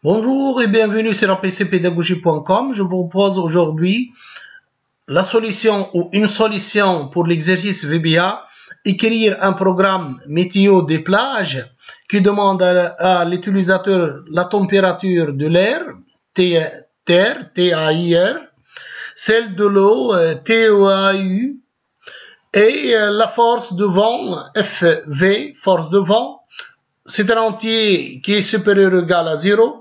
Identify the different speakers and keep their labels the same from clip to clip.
Speaker 1: Bonjour et bienvenue sur apcpédagogie.com. Je vous propose aujourd'hui la solution ou une solution pour l'exercice VBA, écrire un programme météo des plages qui demande à l'utilisateur la température de l'air, TAIR, celle de l'eau, TEAU, et la force de vent, FV, force de vent. C'est un entier qui est supérieur ou égal à 0.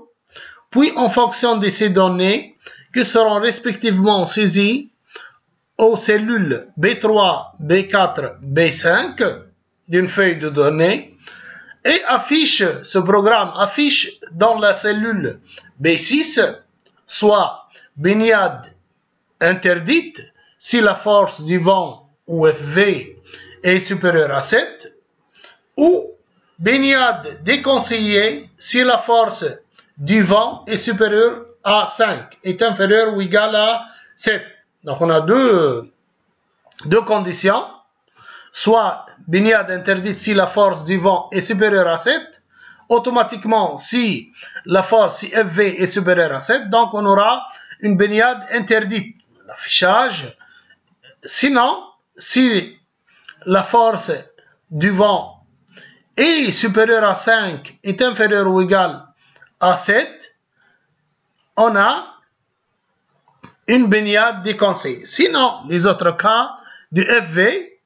Speaker 1: Puis, en fonction de ces données, qui seront respectivement saisies aux cellules B3, B4, B5 d'une feuille de données, et ce programme affiche dans la cellule B6, soit baignade interdite, si la force du vent, ou FV, est supérieure à 7, ou baignade déconseillée, si la force du vent est supérieur à 5, est inférieur ou égal à 7. Donc on a deux conditions, soit baignade interdite si la force du vent est supérieure à 7, automatiquement si la force, si FV est supérieure à 7, donc on aura une baignade interdite, l'affichage. Sinon, si la force du vent est supérieure à 5, est inférieure ou égale à 7, on a une baignade déconseillée. Sinon, les autres cas du FV,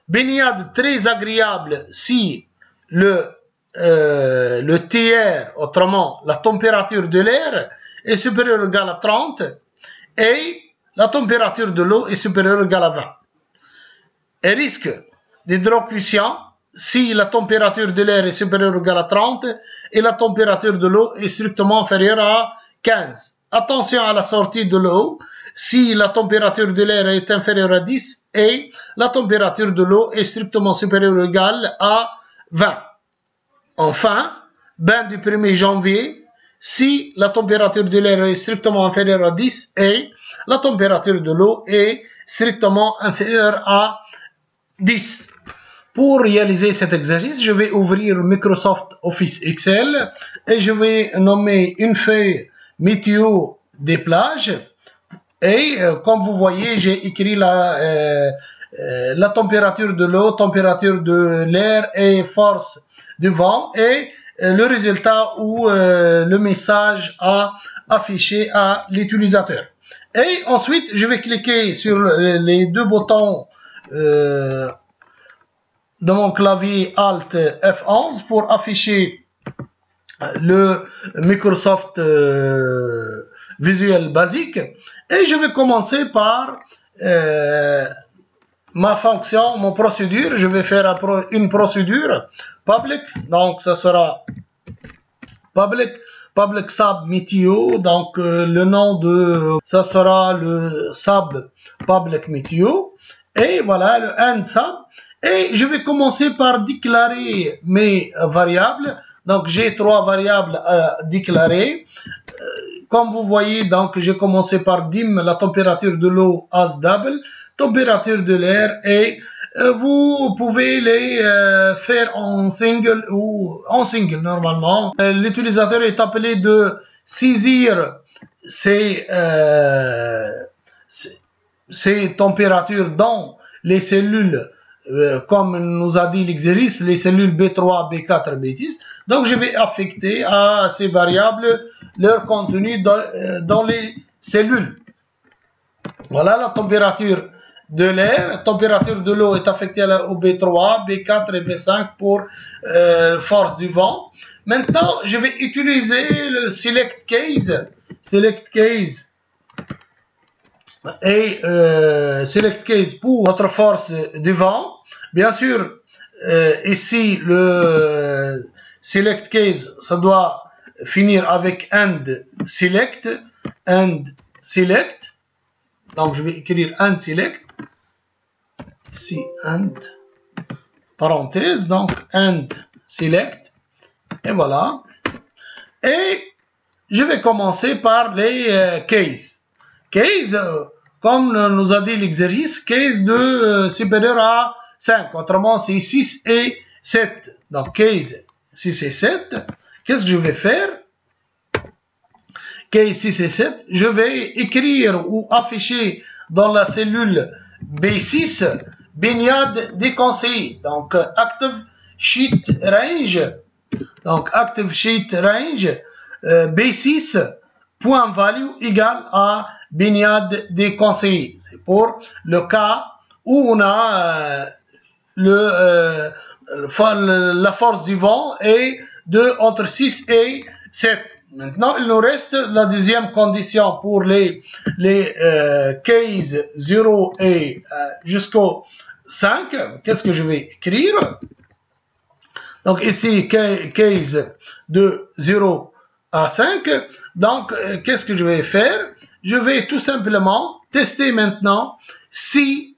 Speaker 1: baignade très agréable si le TR, autrement la température de l'air, est supérieure ou égale à 30 et la température de l'eau est supérieure ou égale à 20. Et risque d'hydrocution si la température de l'air est supérieure ou égale à 30 et la température de l'eau est strictement inférieure à 15. Attention à la sortie de l'eau si la température de l'air est inférieure à 10 et la température de l'eau est strictement supérieure ou égale à 20. Enfin, bain du 1er janvier si la température de l'air est strictement inférieure à 10 et la température de l'eau est strictement inférieure à 10. Pour réaliser cet exercice, je vais ouvrir Microsoft Office Excel et je vais nommer une feuille météo des plages. Et comme vous voyez, j'ai écrit la température de l'eau, température de l'air et force du vent et le résultat ou le message à afficher à l'utilisateur. Et ensuite, je vais cliquer sur les deux boutons de mon clavier Alt F11 pour afficher le Microsoft Visual Basic. Et je vais commencer par ma fonction, mon procédure. Je vais faire une procédure public. Donc, ça sera public sub météo. Donc, le nom de ça sera le sub public météo. Et voilà, le end sub. Et je vais commencer par déclarer mes variables. Donc, j'ai 3 variables à déclarer. Comme vous voyez, donc, j'ai commencé par dim, la température de l'eau as double, température de l'air, et vous pouvez les faire en single ou en single normalement. L'utilisateur est appelé de saisir ces températures dans les cellules, comme nous a dit l'exercice, les cellules B3, B4, B10. Donc, je vais affecter à ces variables leur contenu dans les cellules. Voilà la température de l'air. La température de l'eau est affectée au B3, B4 et B5 pour force du vent. Maintenant, je vais utiliser le select case. Select case et select case pour notre force du vent. Bien sûr, ici le select case, ça doit finir avec end select. Donc je vais écrire end select. Ici end parenthèse, donc end select. Et voilà. Et je vais commencer par les cases. Case, comme nous a dit l'exercice, case de supérieur à 5. Autrement, c'est 6 et 7. Donc, case 6 et 7. Qu'est-ce que je vais faire? K6 et 7, je vais écrire ou afficher dans la cellule B6 baignade déconseillée. Donc, active sheet range. Donc, active sheet range B6 point value égale à baignade déconseillée. C'est pour le cas où on a la force du vent est entre 6 et 7. Maintenant, il nous reste la deuxième condition pour les case 0 et jusqu'au 5. Qu'est-ce que je vais écrire? Donc ici, case de 0 à 5. Donc, qu'est-ce que je vais faire? Je vais tout simplement tester maintenant si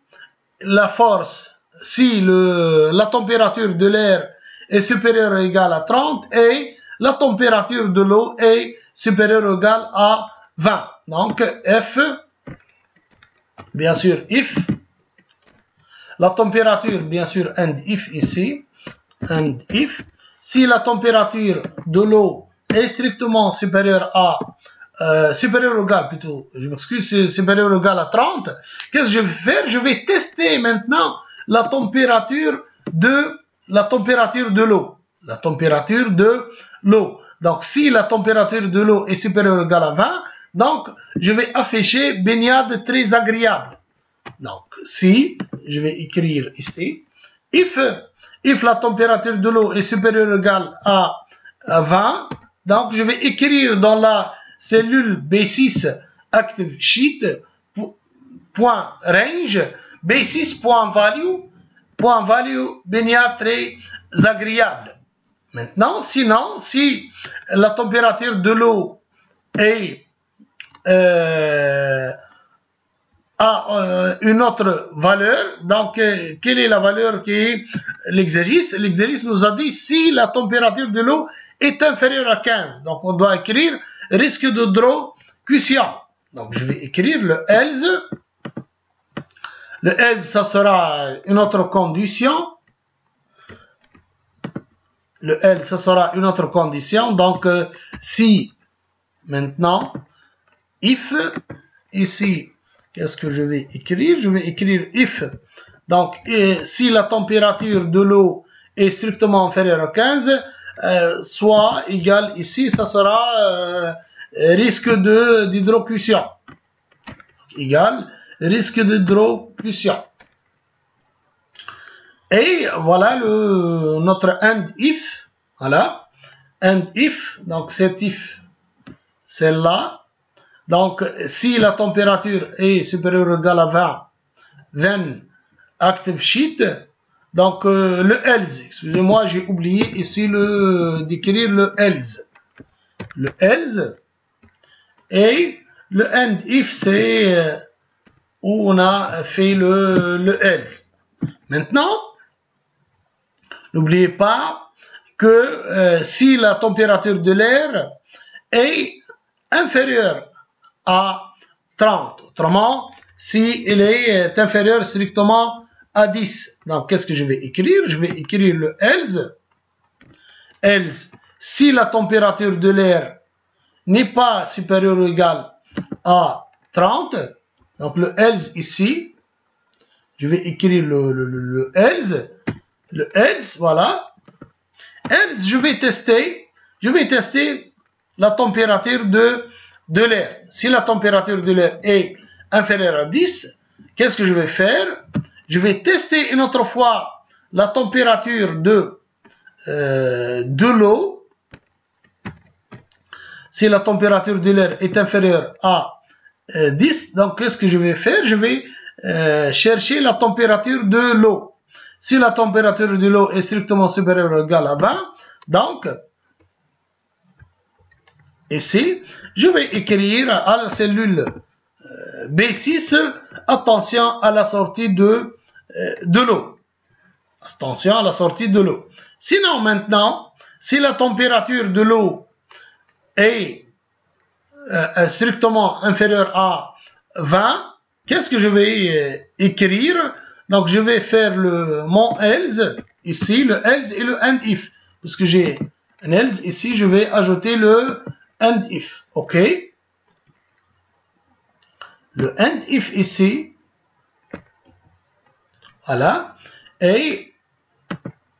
Speaker 1: la force, si la température de l'air est supérieure ou égale à 30 et la température de l'eau est supérieure ou égale à 20. Donc, F, bien sûr, if, la température, bien sûr, and if ici, and if, si la température de l'eau est strictement supérieure à, supérieure ou égale plutôt, je m'excuse, supérieure ou égale à 30, qu'est-ce que je vais faire? Je vais tester maintenant la température de l'eau. La température de l'eau. Donc, si la température de l'eau est supérieure ou égale à 20, donc, je vais afficher baignade très agréable. Donc, si, je vais écrire ici, if la température de l'eau est supérieure ou égale à 20, donc, je vais écrire dans la cellule B6 active sheet point range B6 point value baignade très agréable. Maintenant, sinon, si la température de l'eau est a une autre valeur, donc quelle est la valeur qui est l'exercice? L'exercice nous a dit si la température de l'eau est inférieure à 15. Donc on doit écrire risque de draw quotient. Donc je vais écrire le else. Le else, ça sera une autre condition. Le else, ça sera une autre condition. Donc, si, maintenant, if, ici, qu'est-ce que je vais écrire? Je vais écrire if. Donc, si la température de l'eau est strictement inférieure à 15, soit égale ici, ça sera risque d'hydrocution. Égal risque d'hydrocution. Et voilà notre and if. Voilà. And if. Donc cet if, celle-là. Donc si la température est supérieure ou égale à 20, then active sheet. Donc le else. Excusez-moi, j'ai oublié ici d'écrire le else. Le else. Et le and if, c'est où on a fait le else. Maintenant, n'oubliez pas que si la température de l'air est inférieure à 30, autrement, si elle est inférieure strictement à 10, donc qu'est-ce que je vais écrire? Je vais écrire le else. Else, si la température de l'air n'est pas supérieure ou égale à 30, donc le else ici, je vais écrire le else. Le else, voilà. Else, je vais tester la température de l'air. Si la température de l'air est inférieure à 10, qu'est-ce que je vais faire? Je vais tester une autre fois la température de l'eau. Si la température de l'air est inférieure à 10, donc qu'est-ce que je vais faire? Je vais chercher la température de l'eau. Si la température de l'eau est strictement supérieure ou égale à 20, donc, ici, je vais écrire à la cellule B6, attention à la sortie de l'eau. Attention à la sortie de l'eau. Sinon, maintenant, si la température de l'eau est strictement inférieure à 20, qu'est-ce que je vais écrire? Donc, je vais faire mon else, ici, le else et le and if. Puisque j'ai un else, ici, je vais ajouter le and if. OK? le end if ici. Voilà. Et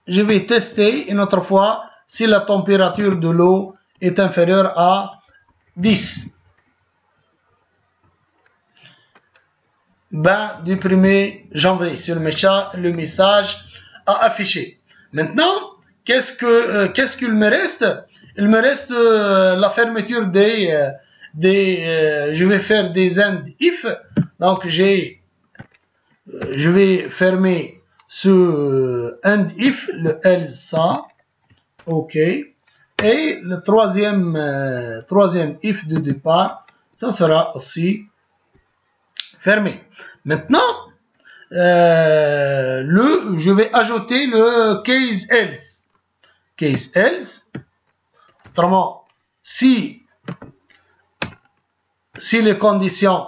Speaker 1: je vais tester une autre fois si la température de l'eau est inférieure à 10. Ben, du 1er janvier, sur le message à afficher. Maintenant, qu'est-ce qu'il me reste? Il me reste la fermeture je vais faire des end if. Donc, je vais fermer ce end if, le else ça. OK. Et le troisième if de départ, ça sera aussi fermé. Maintenant, je vais ajouter le case else. Case else. Autrement, si les conditions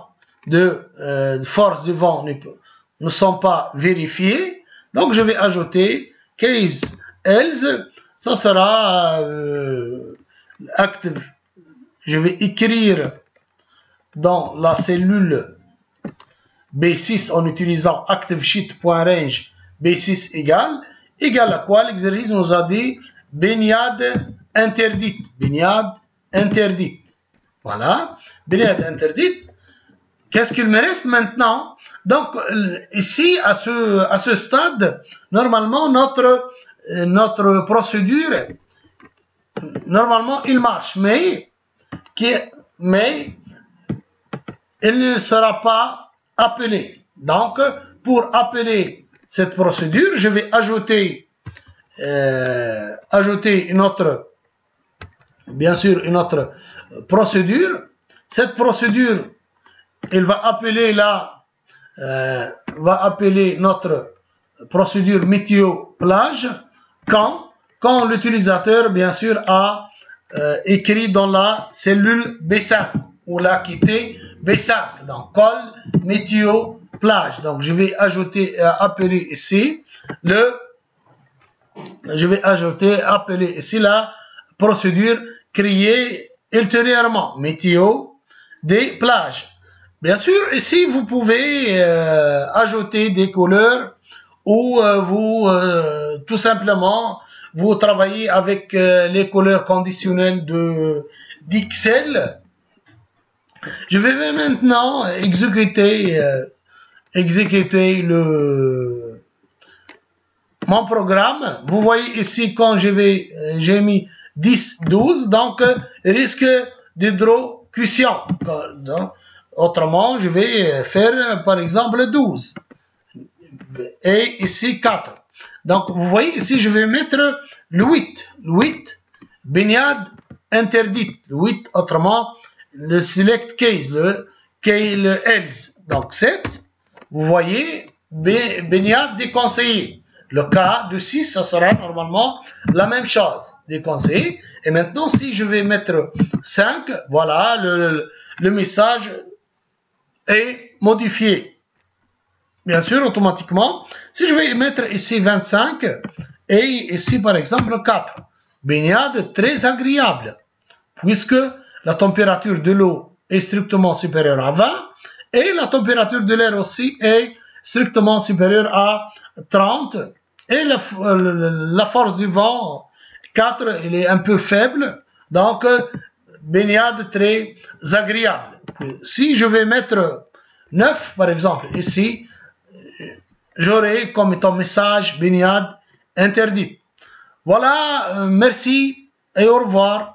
Speaker 1: de force du vent ne sont pas vérifiées, donc je vais ajouter case else. Ça sera active. Je vais écrire dans la cellule B6 en utilisant ActiveSheet.range B6 égale à quoi? L'exercice nous a dit baignade interdite. Baignade interdite. Voilà. Baignade interdite. Qu'est-ce qu'il me reste maintenant? Donc, ici, à ce stade, normalement, notre procédure, normalement, il marche, mais il ne sera pas appelé. Donc, pour appeler cette procédure, je vais ajouter une autre, bien sûr, une autre procédure. Cette procédure, elle va appeler notre procédure météo plage quand l'utilisateur, bien sûr, a écrit dans la cellule B5 ou l'a quitté B5. Donc, call météo plage. Donc, je vais appeler ici la procédure créée ultérieurement, météo des plages. Bien sûr, ici, vous pouvez ajouter des couleurs ou tout simplement, vous travaillez avec les couleurs conditionnelles d'Excel. Je vais maintenant exécuter mon programme. Vous voyez ici, quand j'ai mis 10, 12, donc risque d'hydrocution. Autrement, je vais faire par exemple 12. Et ici 4. Donc, vous voyez ici, je vais mettre le 8. Le 8, baignade interdite. Le 8, autrement, le select case, le else. Donc, 7, vous voyez, baignade déconseillée. Le cas de 6, ça sera normalement la même chose, déconseillé. Et maintenant, si je vais mettre 5, voilà, le message est modifié. Bien sûr, automatiquement. Si je vais mettre ici 25 et ici, par exemple, 4. Baignade très agréable, puisque la température de l'eau est strictement supérieure à 20 et la température de l'air aussi est strictement supérieure à 30 et la force du vent 4, elle est un peu faible, donc baignade très agréable. Si je vais mettre 9 par exemple ici, j'aurai comme étant message baignade interdite. Voilà, merci et au revoir.